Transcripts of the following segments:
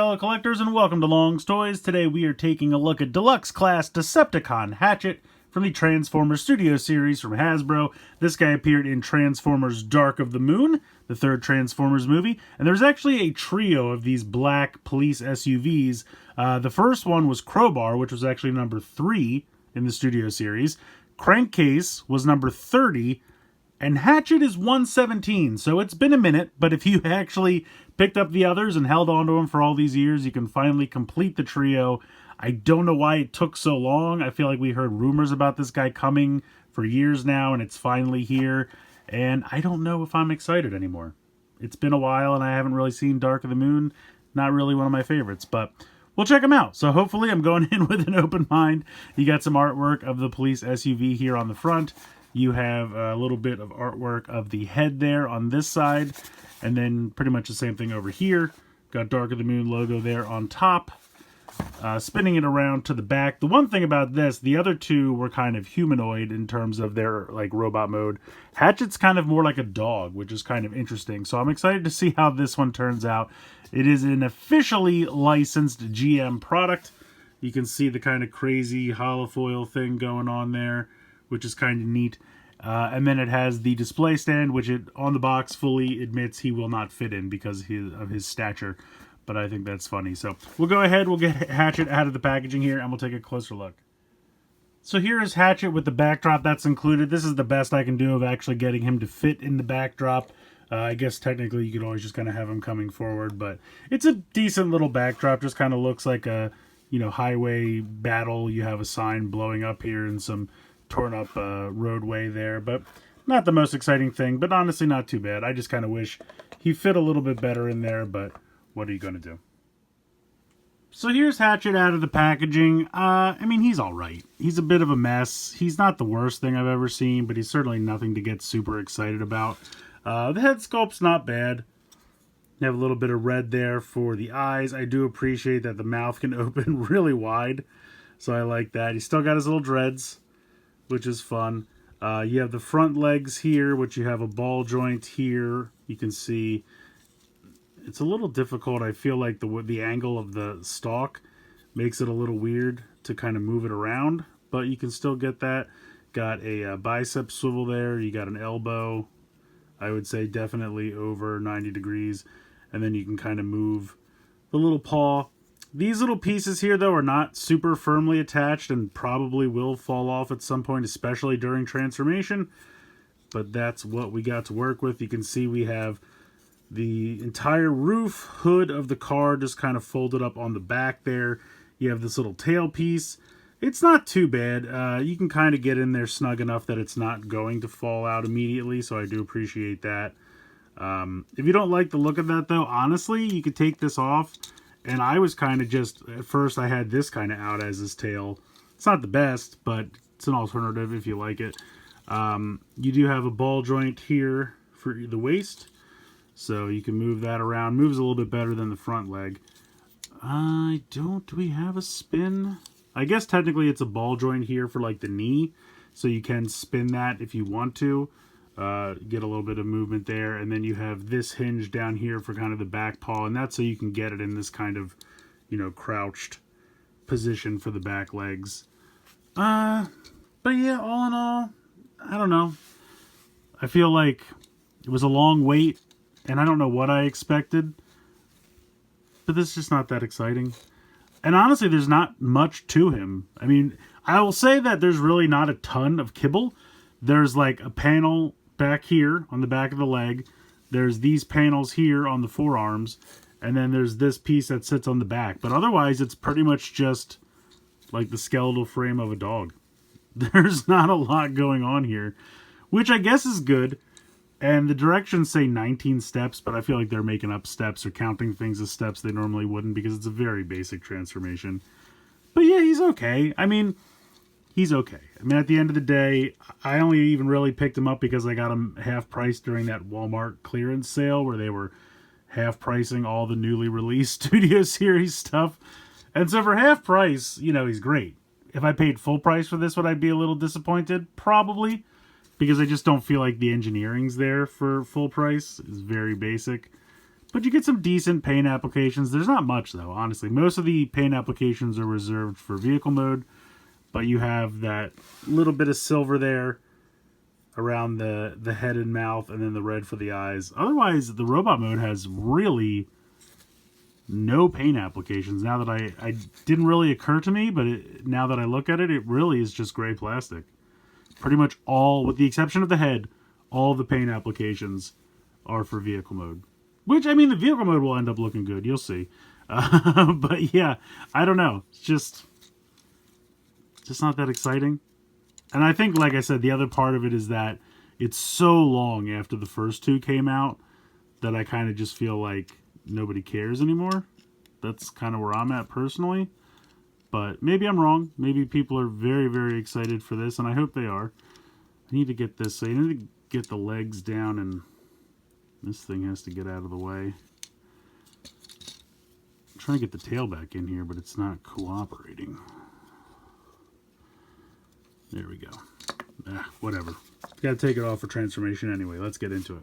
fellow collectors, and welcome to Long's Toys. Today we are taking a look at Deluxe Class Decepticon Hatchet from the Transformers Studio series from Hasbro. This guy appeared in Transformers Dark of the Moon, the third Transformers movie, and there's actually a trio of these black police SUVs. The first one was Crowbar, which was actually number 3 in the Studio series. Crankcase was number 30, and Hatchet is 117, so it's been a minute, but if you actually picked up the others and held on to them for all these years, you can finally complete the trio. I don't know why it took so long. I feel like we heard rumors about this guy coming for years now, and it's finally here, and I don't know if I'm excited anymore. It's been a while, and I haven't really seen Dark of the Moon. Not really one of my favorites, but we'll check them out. So hopefully I'm going in with an open mind. You got some artwork of the police SUV here on the front. You have a little bit of artwork of the head there on this side. And then pretty much the same thing over here. Got Dark of the Moon logo there on top. Spinning it around to the back. The one thing about this, the other two were kind of humanoid in terms of their like robot mode. Hatchet's kind of more like a dog, which is kind of interesting. So I'm excited to see how this one turns out. It is an officially licensed GM product. You can see the kind of crazy holofoil thing going on there, which is kind of neat. And then it has the display stand, which it on the box fully admits he will not fit in because of his stature. But I think that's funny. So we'll go ahead, we'll get Hatchet out of the packaging here, and we'll take a closer look. So here is Hatchet with the backdrop that's included. This is the best I can do of actually getting him to fit in the backdrop. I guess technically you could always just kind of have him coming forward, but it's a decent little backdrop. Just kind of looks like a, you know, highway battle. You have a sign blowing up here and some torn up roadway there, but not the most exciting thing, but honestly not too bad. I just kind of wish he fit a little bit better in there, but what are you going to do? So here's Hatchet out of the packaging. I mean, he's alright. He's a bit of a mess. He's not the worst thing I've ever seen, but he's certainly nothing to get super excited about. The head sculpt's not bad. You have a little bit of red there for the eyes. I do appreciate that the mouth can open really wide, so I like that. He's still got his little dreads, which is fun. You have the front legs here, which you have a ball joint here. You can see it's a little difficult. I feel like the angle of the stalk makes it a little weird to kind of move it around, but you can still get that. Got a bicep swivel there. You got an elbow. I would say definitely over 90 degrees. And then you can kind of move the little paw. These little pieces here, though, are not super firmly attached and probably will fall off at some point, especially during transformation. But that's what we got to work with. You can see we have the entire roof hood of the car just kind of folded up on the back there. You have this little tail piece. It's not too bad. You can kind of get in there snug enough that it's not going to fall out immediately, so I do appreciate that. If you don't like the look of that, though, honestly, you could take this off. And I was kind of just, at first I had this kind of out as his tail. It's not the best, but it's an alternative if you like it. You do have a ball joint here for the waist, so you can move that around. Moves a little bit better than the front leg. Do we have a spin? I guess technically it's a ball joint here for like the knee, so you can spin that if you want to. Get a little bit of movement there, and then you have this hinge down here for kind of the back paw, and that's so you can get it in this kind of, you know, crouched position for the back legs. But yeah, all in all, I don't know. I feel like it was a long wait, and I don't know what I expected, but this is just not that exciting. And honestly, there's not much to him. I mean, I will say that there's really not a ton of kibble. There's like a panel back here on the back of the leg. There's these panels here on the forearms, and then there's this piece that sits on the back. But otherwise, it's pretty much just like the skeletal frame of a dog. There's not a lot going on here, which I guess is good. And the directions say 19 steps, but I feel like they're making up steps or counting things as steps they normally wouldn't, because it's a very basic transformation. But yeah, he's okay. I mean, he's okay. I mean, at the end of the day, I only even really picked him up because I got him half price during that Walmart clearance sale where they were half pricing all the newly released Studio Series stuff. And so for half price, you know, he's great. If I paid full price for this, would I be a little disappointed? Probably. Because I just don't feel like the engineering's there for full price. It's very basic. But you get some decent paint applications. There's not much, though, honestly. Most of the paint applications are reserved for vehicle mode. But you have that little bit of silver there around the head and mouth, and then the red for the eyes. Otherwise, the robot mode has really no paint applications. Now that I didn't really occur to me, but now that I look at it, it really is just gray plastic. Pretty much all, with the exception of the head, all the paint applications are for vehicle mode. Which, I mean, the vehicle mode will end up looking good. You'll see. But yeah, I don't know. It's just not that exciting. And I think, like I said, the other part of it is that it's so long after the first two came out that I kind of just feel like nobody cares anymore. That's kind of where I'm at personally. But maybe I'm wrong. Maybe people are very, very excited for this, and I hope they are. I need to get this. So I need to get the legs down, and this thing has to get out of the way. I'm trying to get the tail back in here, but it's not cooperating. There we go. Whatever. Got to take it off for transformation anyway. Let's get into it.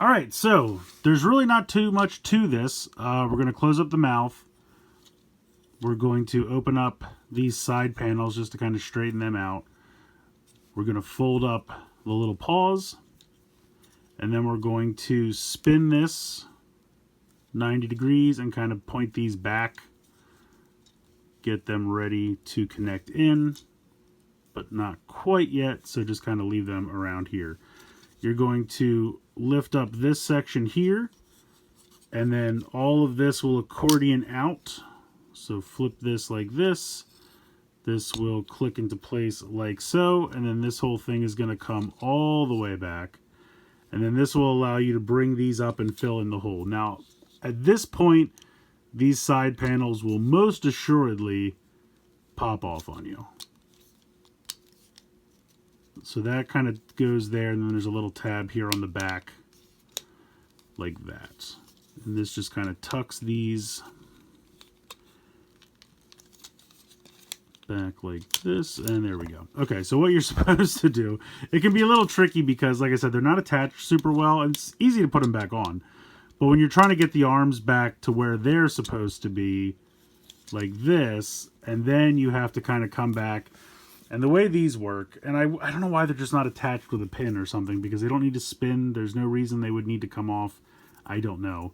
Alright, so there's really not too much to this. We're going to close up the mouth. We're going to open up these side panels just to kind of straighten them out. We're going to fold up the little paws. And then we're going to spin this 90 degrees and kind of point these back. Get them ready to connect in, but not quite yet, so just kind of leave them around here. You're going to lift up this section here, and then all of this will accordion out. So flip this like this. This will click into place like so, and then this whole thing is going to come all the way back. And then this will allow you to bring these up and fill in the hole. Now, at this point, these side panels will most assuredly pop off on you. So that kind of goes there, and then there's a little tab here on the back, like that. And this just kind of tucks these back like this, and there we go. Okay, so what you're supposed to do, it can be a little tricky because, like I said, they're not attached super well, and it's easy to put them back on. But when you're trying to get the arms back to where they're supposed to be, like this, and then you have to kind of come back. And the way these work, and I don't know why they're just not attached with a pin or something, because they don't need to spin. There's no reason they would need to come off. I don't know.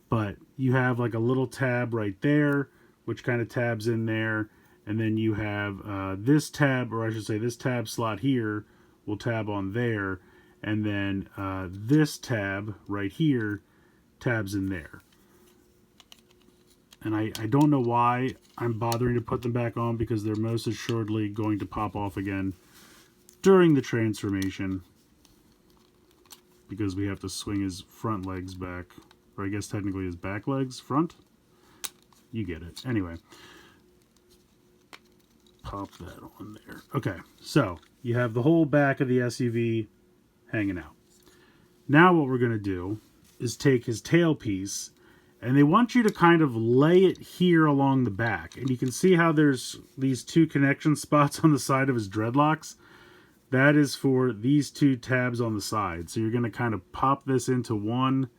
But you have like a little tab right there, which kind of tabs in there. And then you have this tab, or I should say this tab slot here, will tab on there. And then this tab right here tabs in there. And I don't know why I'm bothering to put them back on, because they're most assuredly going to pop off again during the transformation, because we have to swing his front legs back, or I guess technically his back legs front. You get it. Anyway, pop that on there. Okay, so you have the whole back of the SUV hanging out. Now what we're going to do is take his tail piece, and they want you to kind of lay it here along the back. And you can see how there's these two connection spots on the side of his dreadlocks. That is for these two tabs on the side. So you're going to kind of pop this into one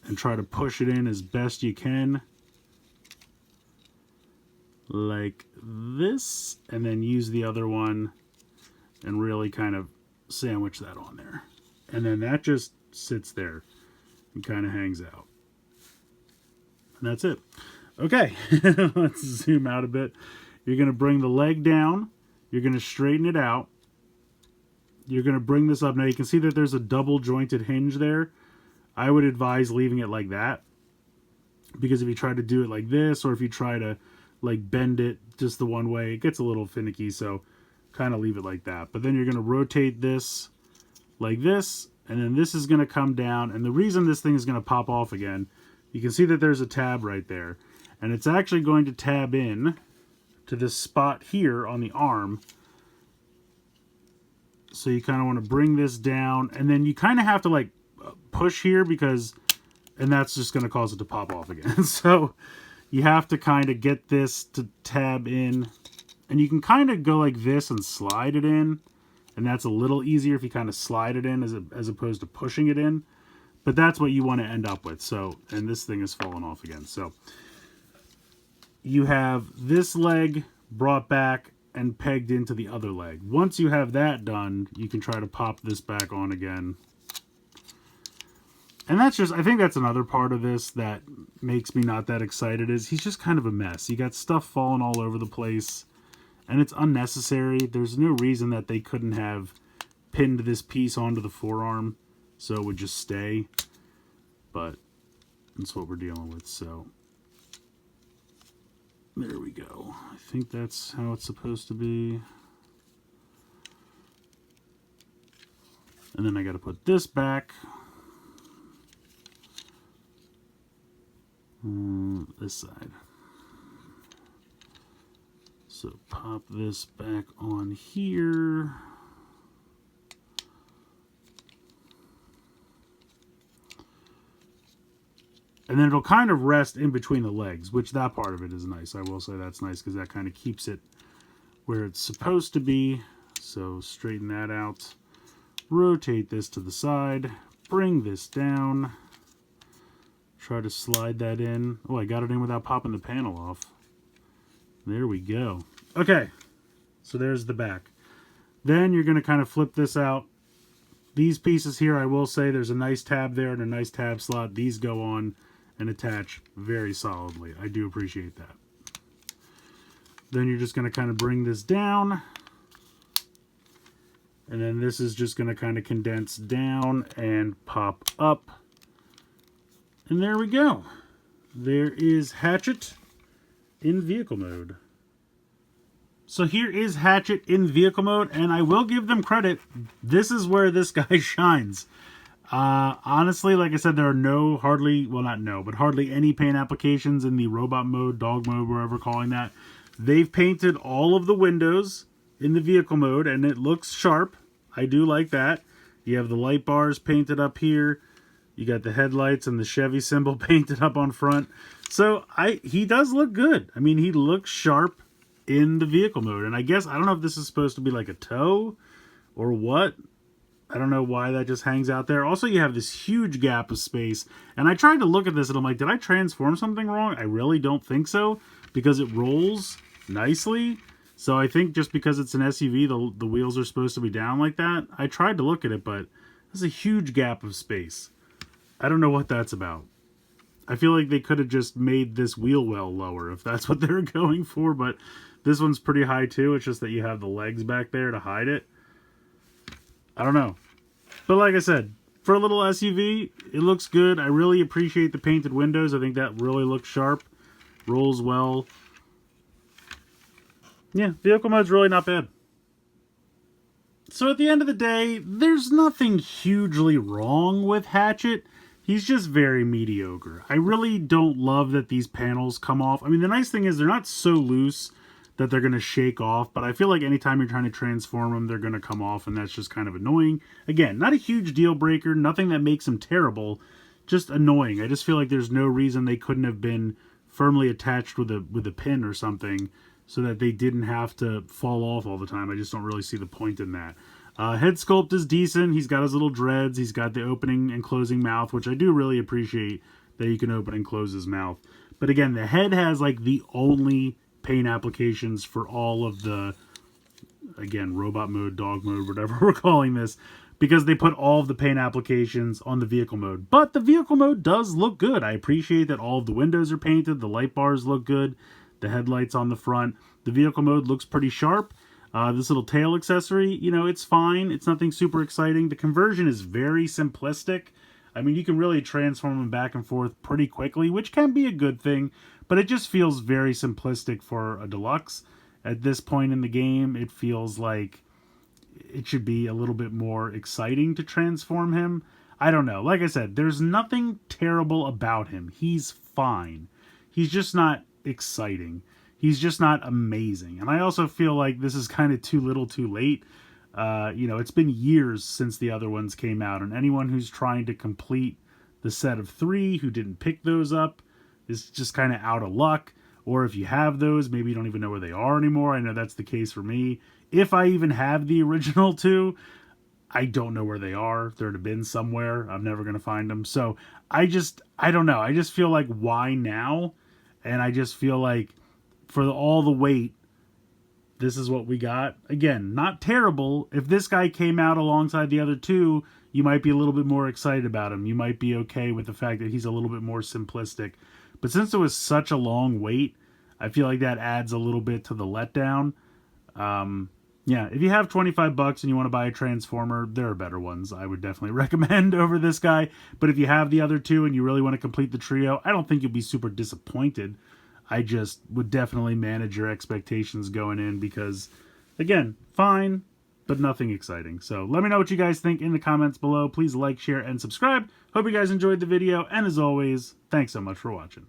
and try to push it in as best you can. Like this. And then use the other one and really kind of sandwich that on there. And then that just sits there and kind of hangs out. And that's it. Okay, let's zoom out a bit. You're going to bring the leg down. You're going to straighten it out. You're going to bring this up. Now you can see that there's a double jointed hinge there. I would advise leaving it like that, because if you try to do it like this, or if you try to like bend it just the one way, it gets a little finicky. So kind of leave it like that. But then you're going to rotate this like this, and then this is going to come down. And the reason this thing is going to pop off again, you can see that there's a tab right there, and it's actually going to tab in to this spot here on the arm. So you kind of want to bring this down, and then you kind of have to like push here, because, and that's just going to cause it to pop off again. So you have to kind of get this to tab in, and you can kind of go like this and slide it in, and that's a little easier if you kind of slide it in as opposed to pushing it in. But that's what you want to end up with. So, and this thing is falling off again. So you have this leg brought back and pegged into the other leg. Once you have that done, you can try to pop this back on again. And that's just, I think that's another part of this that makes me not that excited, is he's just kind of a mess. You got stuff falling all over the place, and it's unnecessary. There's no reason that they couldn't have pinned this piece onto the forearm so it would just stay. But that's what we're dealing with, so there we go. I think that's how it's supposed to be. And then I got to put this back. This side. So pop this back on here. And then it'll kind of rest in between the legs, which that part of it is nice. I will say that's nice because that kind of keeps it where it's supposed to be. So straighten that out. Rotate this to the side. Bring this down. Try to slide that in. Oh, I got it in without popping the panel off. There we go. Okay, so there's the back. Then you're going to kind of flip this out. These pieces here, I will say there's a nice tab there and a nice tab slot. These go on and attach very solidly. I do appreciate that. Then you're just going to kind of bring this down. And then this is just going to kind of condense down and pop up. And there we go. There is Hatchet in vehicle mode. So here is Hatchet in vehicle mode, and I will give them credit. This is where this guy shines. Honestly, like I said, there are hardly any paint applications in the robot mode, dog mode, wherever we're calling that. They've painted all of the windows in the vehicle mode, and it looks sharp. I do like that. You have the light bars painted up here. You got the headlights and the Chevy symbol painted up on front. So he does look good. I mean, he looks sharp in the vehicle mode. And I guess, I don't know if this is supposed to be like a toe or what. I don't know why that just hangs out there. Also, you have this huge gap of space. And I tried to look at this and I'm like, did I transform something wrong? I really don't think so, because it rolls nicely. So I think just because it's an SUV, the wheels are supposed to be down like that. I tried to look at it, but there's a huge gap of space. I don't know what that's about. I feel like they could have just made this wheel well lower if that's what they're going for, but this one's pretty high too. It's just that you have the legs back there to hide it. I don't know. But like I said, for a little SUV, it looks good. I really appreciate the painted windows. I think that really looks sharp. Rolls well. Yeah, vehicle mode's really not bad. So at the end of the day, there's nothing hugely wrong with Hatchet. He's just very mediocre. I really don't love that these panels come off. I mean, the nice thing is they're not so loose that they're going to shake off, but I feel like anytime you're trying to transform them, they're going to come off, and that's just kind of annoying. Again, not a huge deal breaker, nothing that makes them terrible, just annoying. I just feel like there's no reason they couldn't have been firmly attached with a pin or something so that they didn't have to fall off all the time. I just don't really see the point in that. Head sculpt is decent. He's got his little dreads. He's got the opening and closing mouth, which I do really appreciate that you can open and close his mouth. But again, the head has like the only paint applications for all of the, again, robot mode, dog mode, whatever we're calling this, because they put all of the paint applications on the vehicle mode. But the vehicle mode does look good. I appreciate that all of the windows are painted. The light bars look good. The headlights on the front. The vehicle mode looks pretty sharp. This little tail accessory, you know, it's fine. It's nothing super exciting. The conversion is very simplistic. I mean, you can really transform them back and forth pretty quickly, which can be a good thing, but it just feels very simplistic for a Deluxe. At this point in the game, it feels like it should be a little bit more exciting to transform him. I don't know. Like I said, there's nothing terrible about him. He's fine. He's just not exciting. He's just not amazing. And I also feel like this is kind of too little too late. You know, it's been years since the other ones came out, and anyone who's trying to complete the set of 3 who didn't pick those up is just kind of out of luck. Or if you have those, maybe you don't even know where they are anymore. I know that's the case for me. If I even have the original 2, I don't know where they are. They're in a bin somewhere. I'm never going to find them. So I don't know. I just feel like, why now? And I just feel like for all the wait, this is what we got. Again, not terrible. If this guy came out alongside the other two, you might be a little bit more excited about him. You might be okay with the fact that he's a little bit more simplistic. But since it was such a long wait, I feel like that adds a little bit to the letdown. Yeah, if you have 25 bucks and you want to buy a Transformer, there are better ones I would definitely recommend over this guy. But if you have the other two and you really want to complete the trio, I don't think you'll be super disappointed. I just would definitely manage your expectations going in because, again, fine, but nothing exciting. So let me know what you guys think in the comments below. Please like, share, and subscribe. Hope you guys enjoyed the video. And as always, thanks so much for watching.